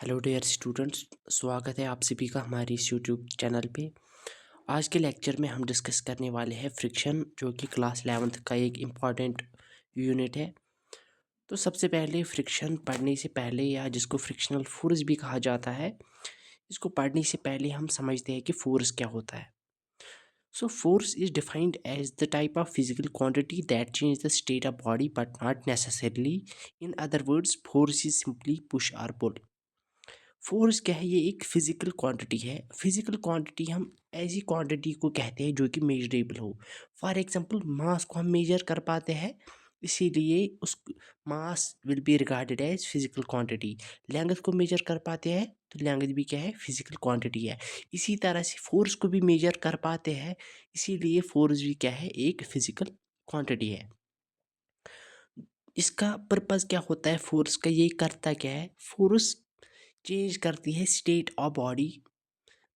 Hello dear students, स्वागत है आप सभी का हमारे इस यूट्यूब चैनल पे। आज के लेक्चर में हम डिस्कस करने वाले हैं फ्रिक्शन, जो कि क्लास 11th का एक इम्पॉर्टेंट यूनिट है। तो सबसे पहले फ्रिक्शन पढ़ने से पहले, या जिसको फ्रिक्शनल फोर्स भी कहा जाता है, इसको पढ़ने से पहले हम समझते हैं कि फोर्स क्या होता है। So force is defined as the type of physical quantity that changes the state of body but not necessarily. In other words, force is simply push or pull. Force क्या है? ये एक फिजिकल क्वांटिटी है। Physical quantity हम ऐसी quantity को कहते हैं जो कि मेजरेबल हो। फॉर एग्जांपल, मास को हम मेजर कर पाते हैं, इसीलिए उस mass will be regarded as physical quantity. Length को मेजर कर पाते हैं तो लेंथ भी क्या है? फिजिकल क्वांटिटी है। इसी तरह से फोर्स को भी मेजर कर पाते हैं, इसीलिए फोर्स भी क्या है? एक फिजिकल क्वांटिटी है। इसका पर्पस क्या होता है? फोर्स का ये करता क्या है? फोर्स चेंज करती है state of body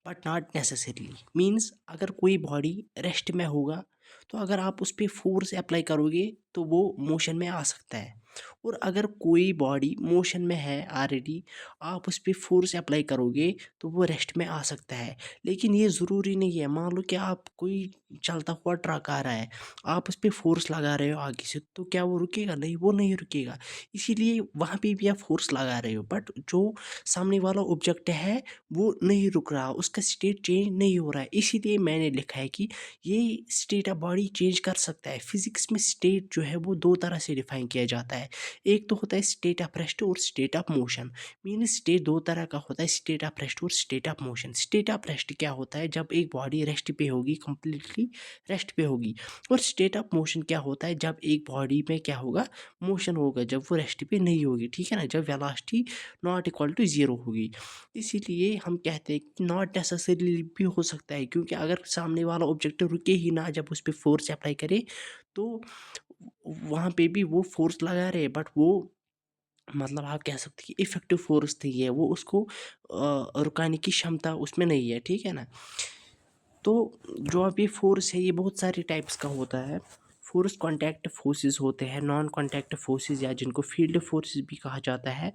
but not necessarily. Means अगर कोई बॉडी रेस्ट में होगा तो अगर आप उस पर फोर्स अप्लाई करोगे तो वो मोशन में आ सकता है, और अगर कोई बॉडी मोशन में है ऑलरेडी, आप उस पर फोर्स अप्लाई करोगे तो वो रेस्ट में आ सकता है। लेकिन ये ज़रूरी नहीं है। मान लो कि आप कोई चलता हुआ ट्रक आ रहा है, आप उस पर फोर्स लगा रहे हो आगे से, तो क्या वो रुकेगा? नहीं, वो नहीं रुकेगा। इसीलिए वहाँ पे भी आप फोर्स लगा रहे हो, बट जो सामने वाला ऑब्जेक्ट है वो नहीं रुक रहा, उसका स्टेट चेंज नहीं हो रहा है। इसीलिए मैंने लिखा है कि ये स्टेट ऑफ बॉडी चेंज कर सकता है। फिजिक्स में स्टेट जो है वो दो तरह से डिफाइन किया जाता है। एक तो होता है स्टेट ऑफ रेस्ट और state of motion. Mean state दो तरह का होता है, स्टेट ऑफ रेस्ट और state of motion. State of rest क्या होता है? जब एक बॉडी रेस्ट पे होगी, कंप्लीटली रेस्ट पे होगी। और स्टेट ऑफ मोशन क्या होता है? जब एक बॉडी में क्या होगा? मोशन होगा, जब वो रेस्ट पे नहीं होगी। ठीक है ना? जब velocity not equal to zero होगी। इसीलिए हम कहते हैं कि नॉट नेसेसरीली भी हो सकता है, क्योंकि अगर सामने वाला ऑब्जेक्ट रुके ही ना जब उस पर फोर्स अप्लाई करे, तो वहाँ पे भी वो फोर्स लगा रहे, बट वो मतलब आप कह सकते हैं कि इफेक्टिव फोर्स नहीं है, वो उसको रुकाने की क्षमता उसमें नहीं है। ठीक है ना? तो जो अब ये फोर्स है, ये बहुत सारे टाइप्स का होता है। फोर्स कॉन्टैक्ट फोर्सेस होते हैं, नॉन कॉन्टैक्ट फोर्सेस, या जिनको फील्ड फोर्सेस भी कहा जाता है।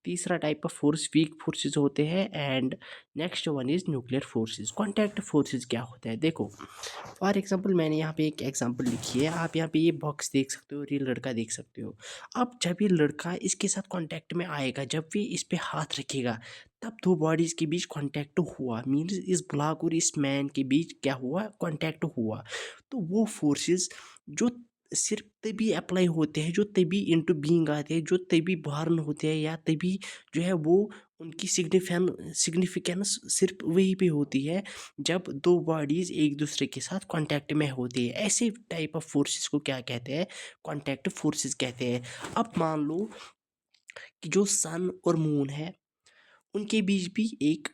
तीसरा type of force weak forces होते हैं, and next one is nuclear forces. Contact forces क्या होता है? देखो, फॉर एग्जांपल मैंने यहाँ पे एक एग्जांपल लिखी है। आप यहाँ पे ये बॉक्स देख सकते हो और ये लड़का देख सकते हो। अब जब ये लड़का इसके साथ कांटेक्ट में आएगा, जब भी इस पे हाथ रखेगा, तब दो बॉडीज के बीच कांटेक्ट हुआ। मीन्स इस ब्लॉक और इस मैन के बीच क्या हुआ? कांटेक्ट हुआ। तो वो फोर्सेस जो सिर्फ तभी अप्लाई होते हैं, जो तभी इनटू बीइंग आते हैं, जो तभी बॉर्न होते हैं, या तभी जो है वो उनकी सिग्निफिकेंस सिर्फ वहीं पे होती है जब दो बॉडीज़ एक दूसरे के साथ कांटेक्ट में होती है। ऐसे टाइप ऑफ फोर्सेस को क्या कहते हैं? कांटेक्ट फोर्सेस कहते हैं। अब मान लो कि जो सन और मून है, उनके बीच भी एक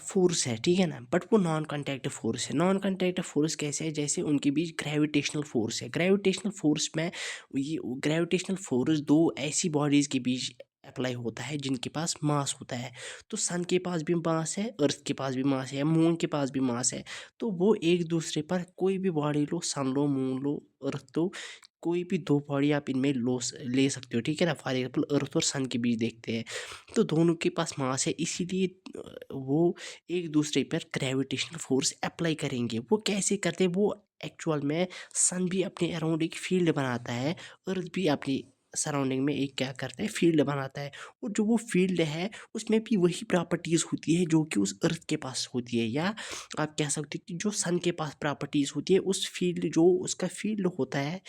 फोर्स है, ठीक है ना? बट वो नॉन कांटेक्ट फोर्स है। नॉन कांटेक्ट फोर्स कैसे है? जैसे उनके बीच ग्रेविटेशनल फोर्स है। ग्रेविटेशनल फोर्स में ये ग्रेविटेशनल फोर्स दो ऐसी बॉडीज़ के बीच अप्लाई होता है जिनके पास मास होता है। तो सन के पास भी मास है, अर्थ के पास भी मास है, मून के पास भी मास है। तो वो एक दूसरे पर, कोई भी बॉडी लो, सन लो, मून लो, अर्थ लो, कोई भी दो बॉडी आप इनमें ले सकते हो। ठीक है ना? फॉर एग्जाम्पल अर्थ और सन के बीच देखते हैं, तो दोनों के पास मास है, इसीलिए वो एक दूसरे पर ग्रेविटेशनल फोर्स अप्लाई करेंगे। वो कैसे करते हैं? वो एक्चुअल में सन भी अपने अराउंड एक फील्ड बनाता है, अर्थ भी अपनी सराउंडिंग में एक क्या करता है? फील्ड बनाता है। और जो वो फील्ड है उसमें भी वही प्रॉपर्टीज़ होती है जो कि उस अर्थ के पास होती है, या आप कह सकते हैं कि जो सन के पास प्रॉपर्टीज़ होती है, उस फील्ड जो उसका फील्ड होता है,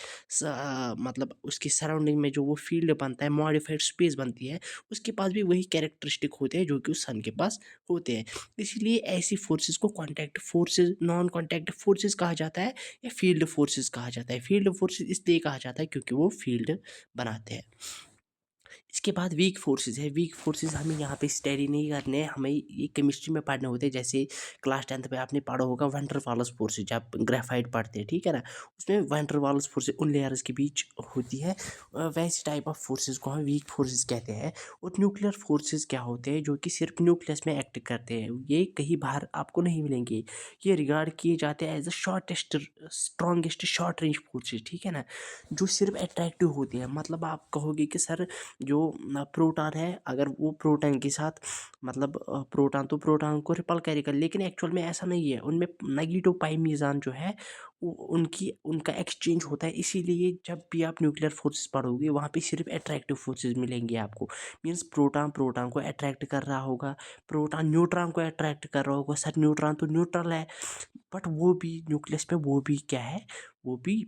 मतलब उसकी सराउंडिंग में जो वो फील्ड बनता है, मॉडिफाइड स्पेस बनती है, उसके पास भी वही कैरेक्टरिस्टिक होते हैं जो कि उस सन के पास होते हैं। इसीलिए ऐसी फोर्सेस को contact forces, non contact forces कहा जाता है, या फील्ड फोर्सेस कहा जाता है। फील्ड फोर्सेस इसलिए कहा जाता है क्योंकि वो फील्ड बनाते हैं। इसके बाद वीक फोर्सेस है। वीक फोर्सेस हमें यहाँ पे स्टडी नहीं करने हैं, हमें ये केमिस्ट्री में पढ़ने होते हैं। जैसे क्लास 10th में आपने पढ़ा होगा वैन डर वाल्स फोर्सेस, जब ग्रेफाइट पढ़ते हैं, ठीक है ना? उसमें वैन डर वाल्स फोर्सेस उन लेयर्स के बीच होती है। वैसे टाइप ऑफ फोर्सेस को हम वीक फोर्सेस कहते हैं। और न्यूक्लियर फोर्सेस क्या होते हैं? जो कि सिर्फ न्यूक्लियस में एक्ट करते हैं, ये कहीं बाहर आपको नहीं मिलेंगे। ये रिगार्ड किए जाते हैं as a shortest, strongest short range forces, ठीक है ना? जो सिर्फ अट्रैक्टिव होती है। मतलब आप कहोगे कि सर, जो जो प्रोटॉन है, अगर वो प्रोटॉन के साथ मतलब प्रोटॉन तो प्रोटॉन को रिपल करेगा, लेकिन एक्चुअल में ऐसा नहीं है। उनमें नेगेटिव पाई मीज़ान जो है वो उनका एक्सचेंज होता है। इसीलिए जब भी आप न्यूक्लियर फोर्सेस पढ़ोगे वहाँ पे सिर्फ अट्रैक्टिव फोर्सेस मिलेंगे आपको। मीन्स प्रोटॉन प्रोटॉन को अट्रैक्ट कर रहा होगा, प्रोटॉन न्यूट्रॉन को अट्रैक्ट कर रहा होगा। सर न्यूट्रॉन तो न्यूट्रल है, बट वो भी न्यूक्लियस पे वो भी क्या है, वो भी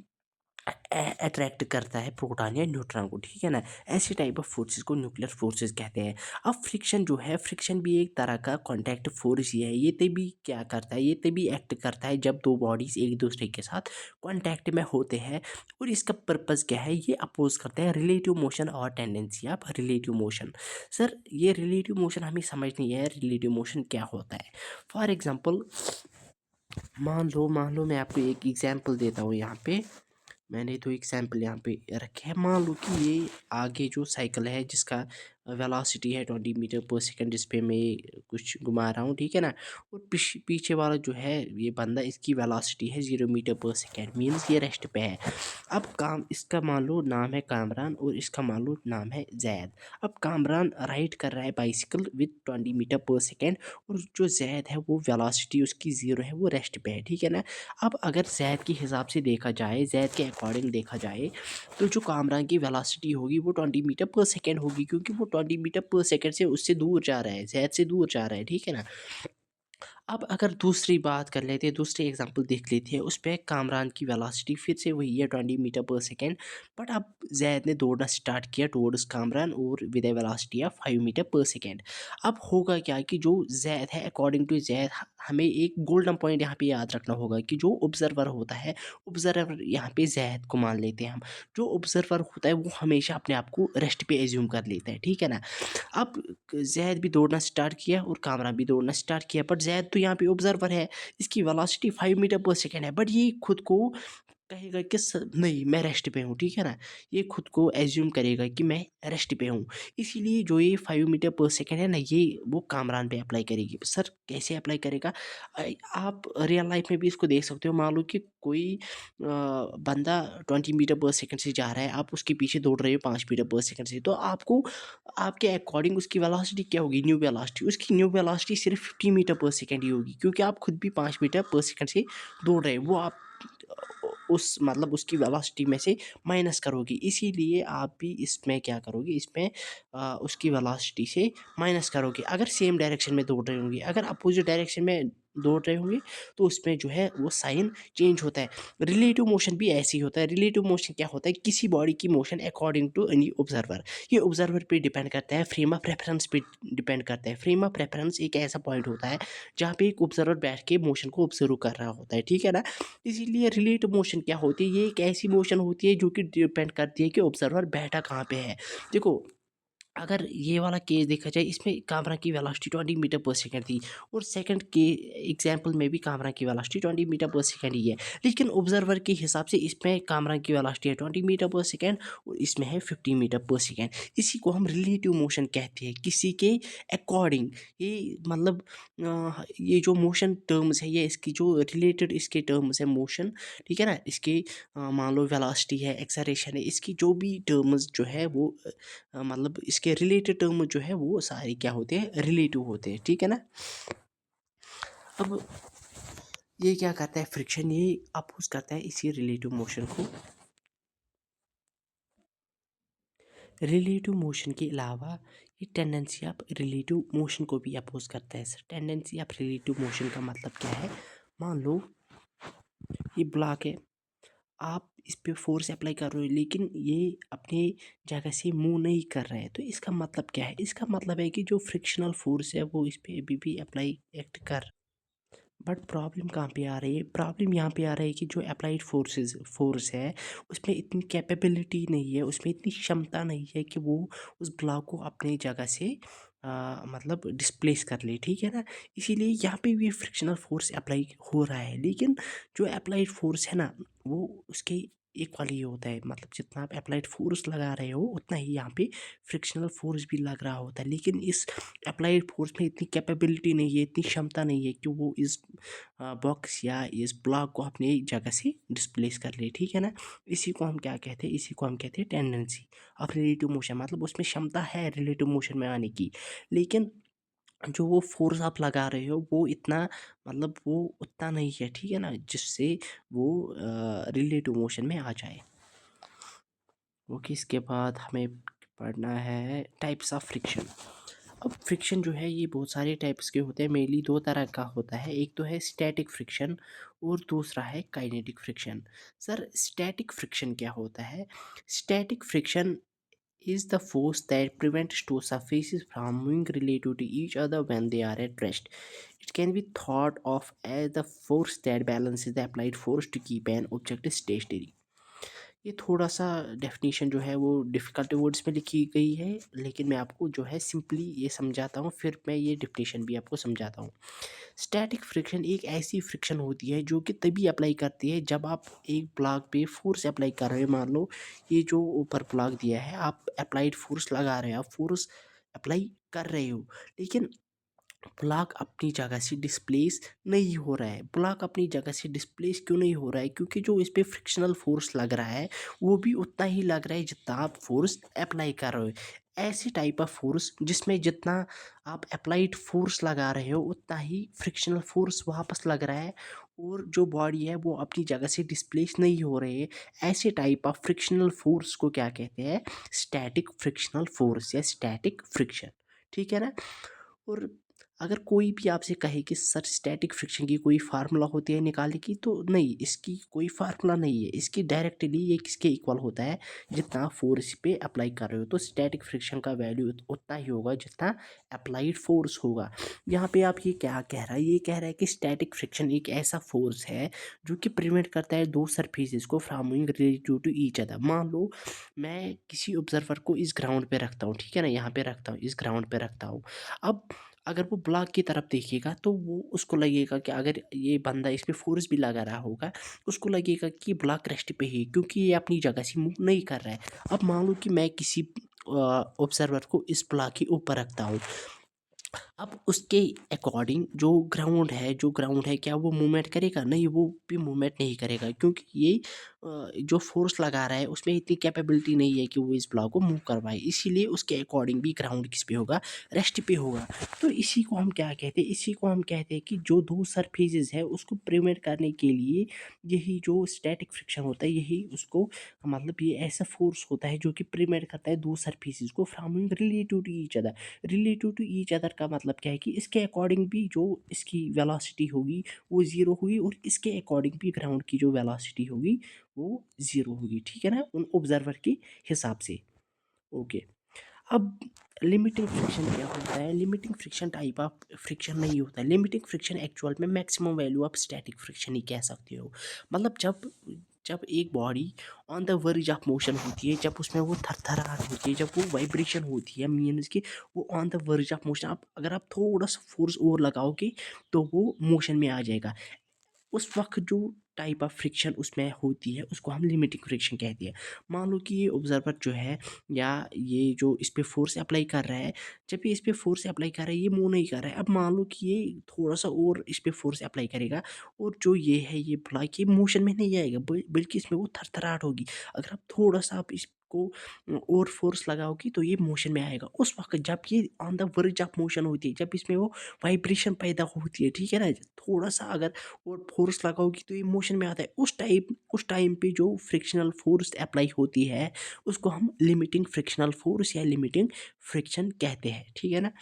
अट्रैक्ट करता है प्रोटॉन या न्यूट्रॉन को, ठीक है ना। ऐसे टाइप ऑफ फोर्सेस को न्यूक्लियर फोर्सेस कहते हैं। अब फ्रिक्शन जो है, फ्रिक्शन भी एक तरह का कॉन्टैक्ट फोर्स ही है। ये तभी क्या करता है, ये तभी एक्ट करता है जब दो बॉडीज एक दूसरे के साथ कॉन्टैक्ट में होते हैं। और इसका पर्पज़ क्या है, ये अपोज करते हैं रिलेटिव मोशन और tendency of relative motion. Sir ये रिलेटिव मोशन हमें समझ नहीं है, रिलेटिव मोशन क्या होता है। फॉर एग्जाम्पल मान लो मैं आपको एक एग्जाम्पल देता हूँ। यहाँ पे मैंने तो एग्जाम्पल यहाँ पे रखे हैं। मान लो कि ये आगे जो साइकिल है जिसका वेलोसिटी है 20 मीटर पर सेकंड, जिस पे मैं कुछ घुमा रहा हूँ, ठीक है ना। और पीछे वाला जो है ये बंदा, इसकी वेलोसिटी है 0 मीटर पर सेकंड, मीन्स ये रेस्ट पे है। अब काम इसका मान लो नाम है कामरान और इसका मान लो नाम है जैद। अब कामरान राइड कर रहा है bicycle with 20 metre per second, और जो जैद है वो वेलोसिटी उसकी 0 है, वो रेस्ट पे है, ठीक है ना। अब अगर जैद के हिसाब से देखा जाए, जैद के अकॉर्डिंग देखा जाए, तो जो कामरान की वेलोसिटी होगी वो 20 मीटर पर सेकंड होगी, क्योंकि वो 20 मीटर पर सेकंड से उससे दूर जा रहा है, जैद से दूर जा रहा है, ठीक है ना। अब अगर दूसरी बात कर लेते हैं, दूसरी एग्जांपल देख लेते हैं, उस पे कामरान की वेलोसिटी फिर से वही है 20 मीटर पर सेकंड, बट अब जैद ने दौड़ना स्टार्ट किया टुवर्ड्स कामरान और with a velocity of 5 meter per second. अब होगा क्या कि जो जैद है, अकॉर्डिंग टू जैद, हमें एक गोल्डन पॉइंट यहाँ पे याद रखना होगा कि जो ऑब्जर्वर होता है, ऑब्जर्वर यहाँ पे जैद को मान लेते हैं हम। जो ऑब्जर्वर होता है वो हमेशा अपने आप को रेस्ट पे एज्यूम कर लेता है, ठीक है ना। अब जैद भी दौड़ना स्टार्ट किया और कामरान भी दौड़ना स्टार्ट किया, बट जैद तो यहाँ पे ऑब्जर्वर है, इसकी वेलोसिटी 5 मीटर पर सेकंड है, बट ये खुद को कहेगा कि नहीं मैं रेस्ट पे हूँ, ठीक है ना। ये खुद को एज्यूम करेगा कि मैं रेस्ट पे हूँ। इसीलिए जो ये 5 मीटर पर सेकंड है ना, ये वो कामरान पे अप्लाई करेगी। सर कैसे अप्लाई करेगा, आप रियल लाइफ में भी इसको देख सकते हो। मान लो कि कोई बंदा 20 मीटर पर सेकंड से जा रहा है, आप उसके पीछे दौड़ रहे हो 5 मीटर पर सेकंड से, तो आपको आपके अकॉर्डिंग उसकी वेलोसिटी क्या होगी, न्यू वेलोसिटी, उसकी न्यू वेलोसिटी सिर्फ 50 मीटर पर सेकंड ही होगी, क्योंकि आप खुद भी 5 मीटर पर सेकंड से दौड़ रहे हो। वो आप उस मतलब उसकी वेलोसिटी में से माइनस करोगे। इसीलिए आप भी इसमें क्या करोगे, इसमें उसकी वेलोसिटी से माइनस करोगे। अगर सेम डायरेक्शन में दौड़ रहे होंगे, अगर अपोजिट डायरेक्शन में दौड़ रहे होंगे, तो उसमें जो है वो साइन चेंज होता है। रिलेटिव मोशन भी ऐसे ही होता है। रिलेटिव मोशन क्या होता है, किसी बॉडी की motion according to any observer. ये ऑब्जर्वर पे डिपेंड करता है, फ्रेम ऑफ रेफरेंस पे डिपेंड करता है। फ्रेम ऑफ रेफरेंस एक ऐसा पॉइंट होता है जहाँ पे एक ऑब्जर्वर बैठ के मोशन को ऑब्जर्व कर रहा होता है, ठीक है ना। इसीलिए रिलेटिव मोशन क्या होती है, ये एक ऐसी मोशन होती है जो कि डिपेंड करती है कि ऑब्जर्वर बैठा कहाँ पे है। देखो, अगर ये वाला केस देखा जाए, इसमें कामरा की वेलोसिटी 20 मीटर पर सेकंड थी, और सेकंड के एग्जाम्पल में भी कामरा की वेलोसिटी 20 मीटर पर सेकंड ही है। लेकिन ऑब्जर्वर के हिसाब से इसमें कामरा की वेलोसिटी है 20 मीटर पर सेकंड, और इसमें है 50 मीटर पर सेकंड। इसी को हम रिलेटिव मोशन कहते हैं, किसी के अकॉर्डिंग। ये मतलब ये जो मोशन टर्म्स है, ये इसकी जो रिलेटेड इसके टर्म्स है मोशन, ठीक है ना। इसके मान लो वेलोसिटी है, एक्सेलरेशन है, इसकी जो भी टर्म्स जो है वो मतलब इसके रिलेटेड टर्म जो है वो सारे क्या होते हैं, रिलेटिव होते हैं, ठीक है ना। अब ये क्या करता है, फ्रिक्शन ये अपोज करता है इसी रिलेटिव मोशन को। रिलेटिव मोशन के अलावा ये टेंडेंसी ऑफ रिलेटिव मोशन को भी अपोज करता है। Sir tendency of relative motion का मतलब क्या है, मान लो ये ब्लॉक है, आप इस पे फोर्स अप्लाई कर रहे हो, लेकिन ये अपने जगह से मूव नहीं कर रहा है, तो इसका मतलब क्या है, इसका मतलब है कि जो फ्रिक्शनल फोर्स है वो इस पे अभी भी अप्लाई एक्ट कर। बट प्रॉब्लम कहाँ पे आ रही है, प्रॉब्लम यहाँ पे आ रही है कि जो अप्लाइड फोर्स है उसमें इतनी कैपेबिलिटी नहीं है, उसमें इतनी क्षमता नहीं है कि वो उस ब्लॉक को अपनी जगह से मतलब डिस्प्लेस कर ले, ठीक है ना। इसीलिए यहाँ पे भी फ्रिक्शनल फोर्स अप्लाई हो रहा है, लेकिन जो अप्लाइड फोर्स है ना, वो उसके इक्वल ही होता है, मतलब जितना आप अप्लाइड फोर्स लगा रहे हो उतना ही यहाँ पे फ्रिक्शनल फोर्स भी लग रहा होता है। लेकिन इस अप्लाइड फोर्स में इतनी कैपेबिलिटी नहीं है, इतनी क्षमता नहीं है कि वो इस बॉक्स या इस ब्लॉक को अपनी जगह से डिस्प्लेस कर ले, ठीक है ना। इसी को हम क्या कहते हैं, इसी को हम कहते हैं टेंडेंसी ऑफ रिलेटिव मोशन, मतलब उसमें क्षमता है रिलेटिव मोशन में आने की, लेकिन जो वो फ़ोर्स आप लगा रहे हो वो इतना, मतलब वो उतना नहीं है, ठीक है ना, जिससे वो रिलेटिव मोशन में आ जाए। ओके, इसके बाद हमें पढ़ना है टाइप्स ऑफ फ्रिक्शन। अब फ्रिक्शन जो है ये बहुत सारे टाइप्स के होते हैं, मेनली दो तरह का होता है, एक तो है स्टैटिक फ्रिक्शन और दूसरा है kinetic friction. Sir static friction क्या होता है? Static friction is the force that prevents two surfaces from moving relative to each other when they are at rest. It can be thought of as the force that balances the applied force to keep an object stationary. ये थोड़ा सा definition जो है वो difficult words में लिखी गई है, लेकिन मैं आपको जो है सिंपली ये समझाता हूँ, फिर मैं ये डेफिनेशन भी आपको समझाता हूँ। स्टैटिक फ्रिक्शन एक ऐसी फ्रिक्शन होती है जो कि तभी अप्लाई करती है जब आप एक ब्लॉक पे फोर्स अप्लाई कर रहे हो। मान लो ये जो ऊपर ब्लॉक दिया है, आप अप्लाइड फोर्स लगा रहे हो, आप फोर्स अप्लाई कर रहे हो, लेकिन ब्लॉक अपनी जगह से डिस्प्लेस नहीं हो रहा है। ब्लॉक अपनी जगह से डिस्प्लेस क्यों नहीं हो रहा है? क्योंकि जो इस पे फ्रिक्शनल फोर्स लग रहा है वो भी उतना ही लग रहा है जितना आप फोर्स अप्लाई कर रहे हो। ऐसी टाइप ऑफ फोर्स जिसमें जितना आप अप्लाइड फोर्स लगा रहे हो उतना ही फ्रिक्शनल फोर्स वापस लग रहा है, और जो बॉडी है वो अपनी जगह से डिस्प्लेस नहीं हो रही है। ऐसे टाइप ऑफ फ्रिक्शनल फोर्स को क्या कहते हैं? स्टैटिक फ्रिक्शनल फोर्स या स्टैटिक फ्रिक्शन, ठीक है ना। और अगर कोई भी आपसे कहे कि सर स्टैटिक फ्रिक्शन की कोई फार्मूला होती है निकालने की, तो नहीं, इसकी कोई फार्मूला नहीं है। इसकी डायरेक्टली ये किसके इक्वल होता है? जितना फोर्स पे अप्लाई कर रहे हो, तो स्टैटिक फ्रिक्शन का वैल्यू उतना ही होगा जितना अप्लाइड फोर्स होगा। यहाँ पे आप ये क्या कह रहा है? ये कह रहा है कि स्टैटिक फ्रिक्शन एक ऐसा फोर्स है जो कि प्रिवेंट करता है दो सरफेसेस को from moving relative to each other. मान लो मैं किसी ऑब्जर्वर को इस ग्राउंड पे रखता हूँ, ठीक है ना, यहाँ पे रखता हूँ, इस ग्राउंड पे रखता हूँ। अब अगर वो ब्लॉक की तरफ देखेगा तो वो उसको लगेगा कि अगर ये बंदा इस पे फोर्स भी लगा रहा होगा, उसको लगेगा कि ब्लॉक रेस्ट पे ही, क्योंकि ये अपनी जगह से मूव नहीं कर रहा है। अब मान लो कि मैं किसी ऑब्जर्वर को इस ब्लॉक के ऊपर रखता हूँ, अब उसके अकॉर्डिंग जो ग्राउंड है क्या वो मूवमेंट करेगा? नहीं, वो भी मूवमेंट नहीं करेगा, क्योंकि ये जो फोर्स लगा रहा है उसमें इतनी कैपेबिलिटी नहीं है कि वो इस ब्लॉक को मूव करवाए, इसीलिए उसके अकॉर्डिंग भी ग्राउंड किस पे होगा? रेस्ट पे होगा। तो इसी को हम क्या कहते हैं? इसी को हम कहते हैं कि जो दो सरफेसेस है उसको प्रिवेंट करने के लिए यही जो स्टैटिक फ्रिक्शन होता है, यही उसको, मतलब ये ऐसा फोर्स होता है जो कि प्रिवेंट करता है दो सरफेसेस को from relative to each other. Relative to each other का मतलब क्या है कि इसके अकॉर्डिंग भी जो इसकी वेलोसिटी होगी वो ज़ीरो होगी, और इसके अकॉर्डिंग भी ग्राउंड की जो वेलोसिटी होगी वो ज़ीरो होगी, ठीक है ना, उन ऑब्जर्वर के हिसाब से। ओके, अब लिमिटिंग फ्रिक्शन क्या होता है? Limiting friction type of friction नहीं होता है। लिमिटिंग फ्रिक्शन एक्चुअल में maximum value of static friction ही कह सकते हो। मतलब जब जब एक body on the verge of motion होती है, जब उसमें वो थरथराहट होती है, जब वो वाइब्रेशन होती है, मीन्स कि वो on the verge of motion, आप अगर आप थोड़ा सा फोर्स और लगाओगे तो वो मोशन में आ जाएगा। उस वक्त जो टाइप ऑफ फ्रिक्शन उसमें होती है उसको हम लिमिटिंग फ्रिक्शन कहते हैं। मान लो कि ये ऑब्जर्वर जो है, या ये जो इस पे फोर्स अप्लाई कर रहा है, जब ये इस पे फोर्स अप्लाई कर रहा है ये मूव नहीं कर रहा है। अब मान लो कि ये थोड़ा सा और इस पे फोर्स अप्लाई करेगा, और जो ये है ये ब्लॉक ये मोशन में नहीं आएगा, बल्कि इसमें वो थरथराहट होगी। अगर आप थोड़ा सा आप इसको और फोर्स लगाओगे तो ये मोशन में आएगा। उस वक्त जब ये on the verge of motion होती है, जब इसमें वो वाइब्रेशन पैदा होती है, ठीक है ना, थोड़ा सा अगर और फोर्स लगाओगी तो ये मोशन में आता है। उस टाइम पे जो फ्रिक्शनल फोर्स अप्लाई होती है उसको हम लिमिटिंग फ्रिक्शनल फोर्स या लिमिटिंग फ्रिक्शन कहते हैं, ठीक है ना।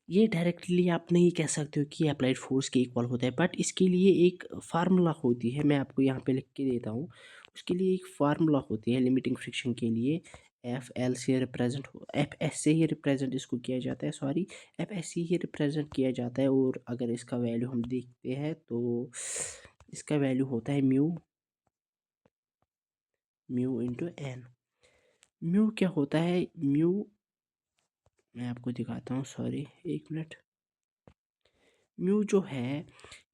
ये डायरेक्टली आप नहीं कह सकते हो कि अप्लाइड फोर्स के इक्वल होता है, बट इसके लिए एक फार्मूला होती है, मैं आपको यहाँ पे लिख के देता हूँ। उसके लिए एक फार्मूला होती है लिमिटिंग फ्रिक्शन के लिए। एफ एल से रिप्रेजेंट हो, एफ एस से ही रिप्रेजेंट इसको किया जाता है, सॉरी, एफ एस से ही रिप्रेजेंट किया जाता है। और अगर इसका वैल्यू हम देखते हैं तो इसका वैल्यू होता है mu, mu into N. Mu क्या होता है? म्यू मैं आपको दिखाता हूँ, सॉरी एक मिनट। म्यू जो है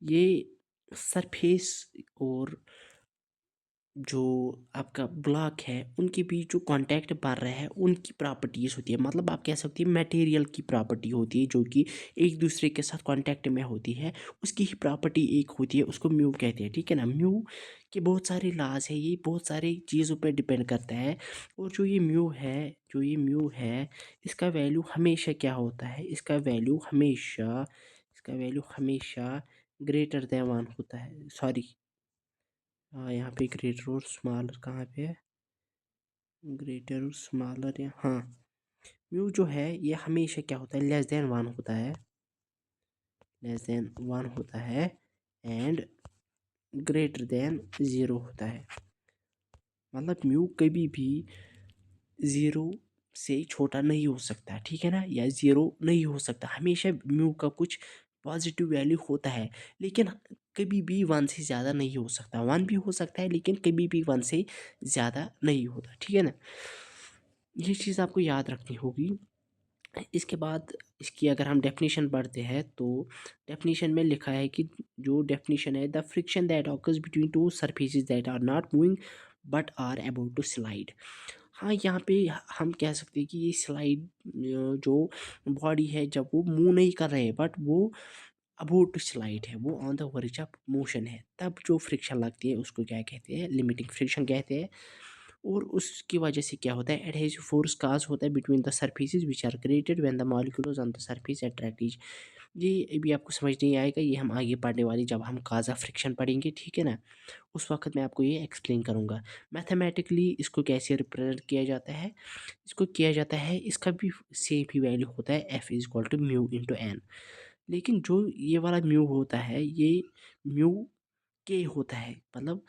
ये सरफेस और जो आपका ब्लॉक है उनके बीच जो कांटेक्ट बन रहा है उनकी प्रॉपर्टीज़ होती है, मतलब आप कह सकते हैं मटेरियल की प्रॉपर्टी होती है जो कि एक दूसरे के साथ कांटेक्ट में होती है, उसकी ही प्रॉपर्टी एक होती है, उसको म्यू कहते हैं, ठीक है ना। म्यू के बहुत सारे लॉज है, ये बहुत सारी चीज़ों पे डिपेंड करता है। और जो ये म्यू है इसका वैल्यू हमेशा क्या होता है, इसका वैल्यू हमेशा ग्रेटर देन वन होता है, सॉरी। हाँ, यहाँ पे ग्रेटर और स्मॉलर कहाँ पे है, ग्रेटर और स्मॉलर, या हाँ, म्यू जो है ये हमेशा क्या होता है, लेस देन वन होता है एंड ग्रेटर देन ज़ीरो होता है। मतलब म्यू कभी भी ज़ीरो से छोटा नहीं हो सकता, ठीक है ना, या ज़ीरो नहीं हो सकता, हमेशा म्यू का कुछ पॉजिटिव वैल्यू होता है, लेकिन कभी भी वन से ज़्यादा नहीं हो सकता, वन भी हो सकता है लेकिन कभी भी वन से ज़्यादा नहीं होता, ठीक है ना। ये चीज़ आपको याद रखनी होगी। इसके बाद इसकी अगर हम डेफिनेशन पढ़ते हैं तो डेफिनेशन में लिखा है कि जो डेफिनेशन है, the friction that occurs between two surfaces that are not moving but are about to slide. हाँ, यहाँ पे हम कह सकते हैं कि ये स्लाइड जो बॉडी है जब वो मूव नहीं कर रहे बट वो अबाउट टू स्लाइड है, वो on the verge of motion है, तब जो फ्रिक्शन लगती है उसको क्या कहते हैं, लिमिटिंग फ्रिक्शन कहते हैं। और उसकी वजह से क्या होता है, एडहेसिव फोर्स काज होता है between the surfaces which are created when the molecules on the surface attract each. ये अभी आपको समझ नहीं आएगा, ये हम आगे पढ़ने वाली जब हम काज ऑफ फ्रिक्शन पढ़ेंगे, ठीक है ना, उस वक्त मैं आपको ये एक्सप्लेन करूँगा। मैथमेटिकली इसको कैसे रिप्रेजेंट किया जाता है, इसका भी सेम ही वैल्यू होता है, F is equal to mu into N. लेकिन जो ये वाला म्यू होता है ये म्यू के होता है, मतलब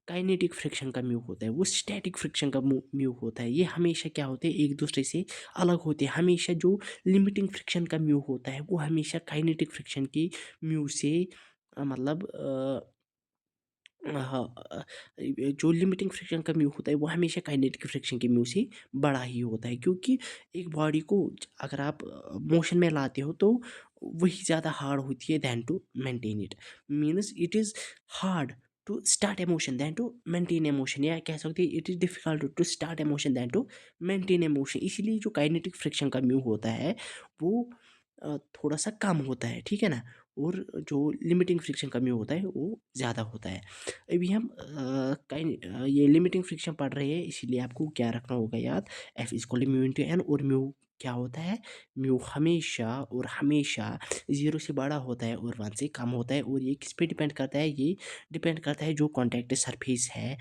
काइनेटिक फ्रिक्शन का म्यू होता है, वो स्टैटिक फ्रिक्शन का म्यू होता है। ये हमेशा क्या होते हैं, एक दूसरे से अलग होते हैं। हमेशा जो लिमिटिंग फ्रिक्शन का म्यू होता है वो हमेशा काइनेटिक फ्रिक्शन की म्यू से मतलब हाँ, जो लिमिटिंग फ्रिक्शन का म्यू होता है वो हमेशा काइनेटिक फ्रिक्शन के म्यू से बड़ा ही होता है, क्योंकि एक बॉडी को अगर आप मोशन में लाते हो तो वही ज़्यादा हार्ड होती है than to maintain it. Means it is hard to start a motion than to maintain a motion, या कह सकते हैं it is difficult to start a motion than to maintain a motion. इसीलिए जो काइनेटिक फ्रिक्शन का mu होता है वो थोड़ा सा कम होता है, ठीक है ना। और जो लिमिटिंग फ्रिक्शन का म्यू होता है वो ज़्यादा होता है। अभी हम ये लिमिटिंग फ्रिक्शन पढ़ रहे हैं, इसीलिए आपको क्या रखना होगा याद, F is equal to mu into N. और म्यू क्या होता है, म्यू हमेशा ज़ीरो से बड़ा होता है और वन से कम होता है। और ये किस पे डिपेंड करता है, ये डिपेंड करता है जो कॉन्टैक्ट सरफेस है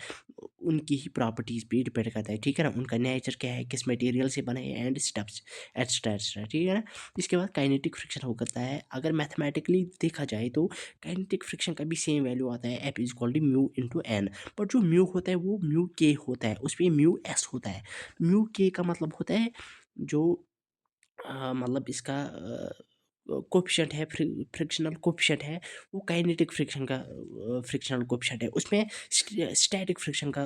उनकी ही प्रॉपर्टीज़ पे डिपेंड करता है, ठीक है ना, उनका नेचर क्या है, किस मटेरियल से बने हैं एंड स्टेप्स एक्स्ट्रा एक्स्ट्रा, ठीक है ना। इसके बाद काइनेटिक फ्रिक्शन हो करता है, अगर मैथमेटिकली देखा जाए तो काइनेटिक फ्रिक्शन का भी सेम वैल्यू आता है, F is equal to mu into N. But जो म्यू होता है वो म्यू के होता है, उस पर म्यू एस होता है। म्यू के का मतलब होता है जो मतलब इसका कोफिशिएंट है, फ्रिक्शनल कोफिशिएंट है, वो काइनेटिक फ्रिक्शन का फ्रिक्शनल कोफिशिएंट है। उसमें स्टैटिक फ्रिक्शन का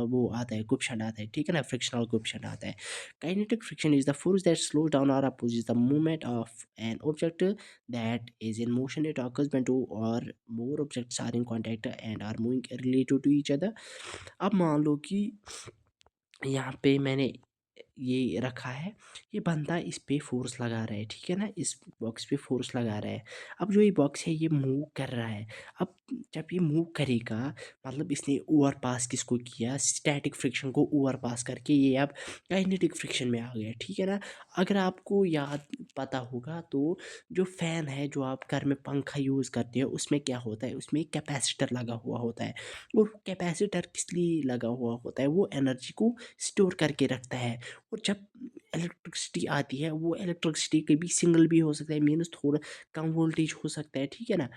वो आता है, कोफिशिएंट आता है, ठीक है ना, फ्रिक्शनल कोफिशिएंट आता है। Kinetic friction is the force that slows down और opposes the movement of an object that is in motion. It occurs when two or more objects are in contact and are moving related to each other. अब मान लो कि यहाँ पे मैंने ये रखा है, ये बंदा इस पे फोर्स लगा रहा है, ठीक है ना, इस बॉक्स पे फोर्स लगा रहा है। अब जो ये बॉक्स है ये मूव कर रहा है। अब जब ये मूव करेगा मतलब इसने ओवर पास किसको किया, स्टैटिक फ्रिक्शन को ओवर पास करके ये अब काइनेटिक फ्रिक्शन में आ गया, ठीक है ना। अगर आपको याद पता होगा तो जो फैन है, जो आप घर में पंखा यूज़ करते हो, उसमें क्या होता है, उसमें कैपेसिटर लगा हुआ होता है। और कैपेसिटर किस लिए लगा हुआ होता है, वो एनर्जी को स्टोर करके रखता है। और जब इलेक्ट्रिसिटी आती है, वो इलेक्ट्रिसिटी कभी सिंगल भी हो सकता है, मीन्स थोड़ा कम वोल्टेज हो सकता है, ठीक है ना।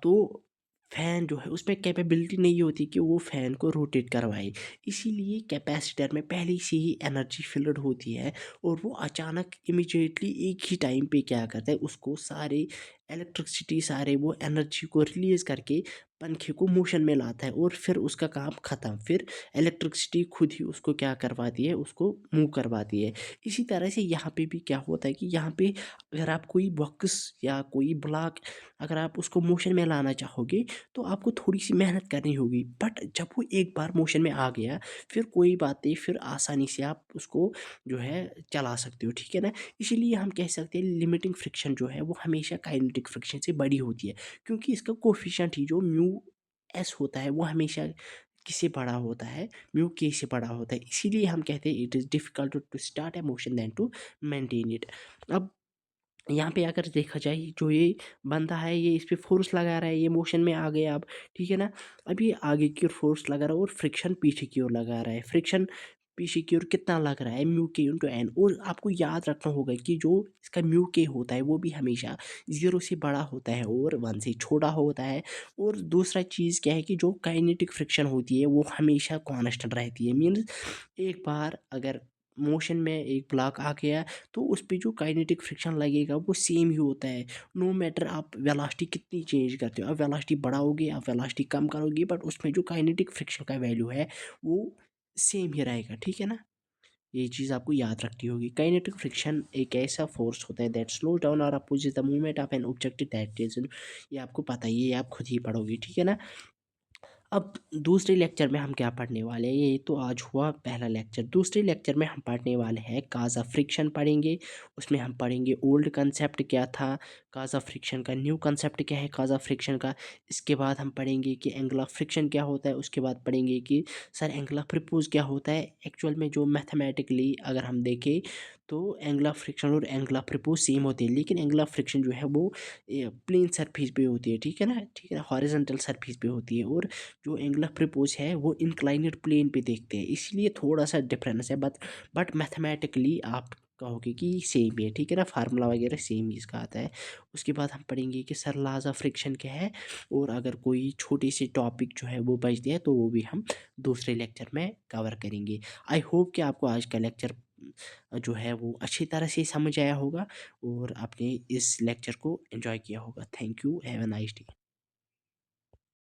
तो फ़ैन जो है उसमें कैपेबिलिटी नहीं होती कि वो फ़ैन को रोटेट करवाए, इसीलिए कैपेसिटर में पहले से ही एनर्जी फिल्ड होती है और वो अचानक इमीडिएटली एक ही टाइम पे क्या करता है, उसको सारे इलेक्ट्रिसिटी सारे वो एनर्जी को रिलीज़ करके पंखे को मोशन में लाता है और फिर उसका काम ख़त्म। फिर इलेक्ट्रिसिटी खुद ही उसको क्या करवाती है, उसको मूव करवाती है। इसी तरह से यहाँ पे भी क्या होता है कि यहाँ पे अगर आप कोई बॉक्स या कोई ब्लॉक अगर आप उसको मोशन में लाना चाहोगे, तो आपको थोड़ी-सी मेहनत करनी होगी। बट जब वो एक बार मोशन में आ गया, फिर कोई बात नहीं, फिर आसानी से आप उसको जो है चला सकते हो, ठीक है ना? इसीलिए हम कह सकते हैं लिमिटिंग फ्रिक्शन जो है वो हमेशा काइनेटिक फ्रिक्शन से बड़ी होती है, क्योंकि इसका कोएफ़िशिएंट ही जो म्यू एस होता है वो हमेशा किससे बड़ा होता है, म्यू के से बड़ा होता है। इसीलिए हम कहते हैं it is difficult to start a motion then to maintain it. अब यहाँ पे अगर देखा जाए जो ये बंदा है ये इस पे फ़ोर्स लगा रहा है, ये मोशन में आ गया अब, ठीक है ना? अब ये आगे की ओर फ़ोर्स लगा रहा है और फ्रिक्शन पीछे की ओर लगा रहा है। फ्रिक्शन पीछे की ओर कितना लग रहा है, म्यू के इंटू एन। और आपको याद रखना होगा कि जो इसका म्यू के होता है वो भी हमेशा 0 से बड़ा होता है और 1 से छोटा होता है। और दूसरा चीज़ क्या है कि जो काइनेटिक फ्रिक्शन होती है वो हमेशा कांस्टेंट रहती है। मीन्स एक बार अगर मोशन में एक ब्लॉक आ गया, तो उस पे जो काइनेटिक फ्रिक्शन लगेगा वो सेम ही होता है। नो मैटर आप वेलोसिटी कितनी चेंज करते हो, आप वेलोसिटी बढ़ाओगे, आप वेलोसिटी कम करोगे, बट उसमें जो काइनेटिक फ्रिक्शन का वैल्यू है वो सेम ही रहेगा, ठीक है ना? ये चीज़ आपको याद रखनी होगी। काइनेटिक फ्रिक्शन एक ऐसा फोर्स होता है दैट स्लो डाउन और opposite the movement of an object that is, ये आपको पता ही है, ये आप खुद ही पढ़ोगे, ठीक है ना? अब दूसरे लेक्चर में हम क्या पढ़ने वाले हैं, ये तो आज हुआ पहला लेक्चर। दूसरे लेक्चर में हम पढ़ने वाले हैं काज़ा फ्रिक्शन पढ़ेंगे। उसमें हम पढ़ेंगे ओल्ड कंसेप्ट क्या था, काज़ा फ्रिक्शन का न्यू कंसेप्ट क्या है काज़ा फ्रिक्शन का। इसके बाद हम पढ़ेंगे कि एंगल ऑफ फ्रिक्शन क्या होता है। उसके बाद पढ़ेंगे कि सर एंगल ऑफ रिपोज क्या होता है। एक्चुअल में जो मैथमेटिकली अगर हम देखें तो एंगल ऑफ फ्रिक्शन और एंगल ऑफ रिपोज सेम होते हैं, लेकिन एंगल ऑफ फ्रिक्शन जो है वो प्लेन सरफेस पे होती है, ठीक है ना? ठीक है ना? हॉरिजॉन्टल सरफेस पे होती है। और जो एंगल ऑफ रिपोज है वो इंक्लाइनेड प्लेन पे देखते हैं, इसलिए थोड़ा सा डिफरेंस है। बट मैथमेटिकली आप कहोगे कि सेम ही है, ठीक है ना? फार्मूला वगैरह सेम ही इसका आता है। उसके बाद हम पढ़ेंगे कि सर लॉज ऑफ फ्रिक्शन क्या है, और अगर कोई छोटी सी टॉपिक जो है वो बचते हैं तो वो भी हम दूसरे लेक्चर में कवर करेंगे। आई होप कि आपको आज का लेक्चर जो है वो अच्छी तरह से समझ आया होगा और आपने इस लेक्चर को एंजॉय किया होगा। Thank you, have a nice day.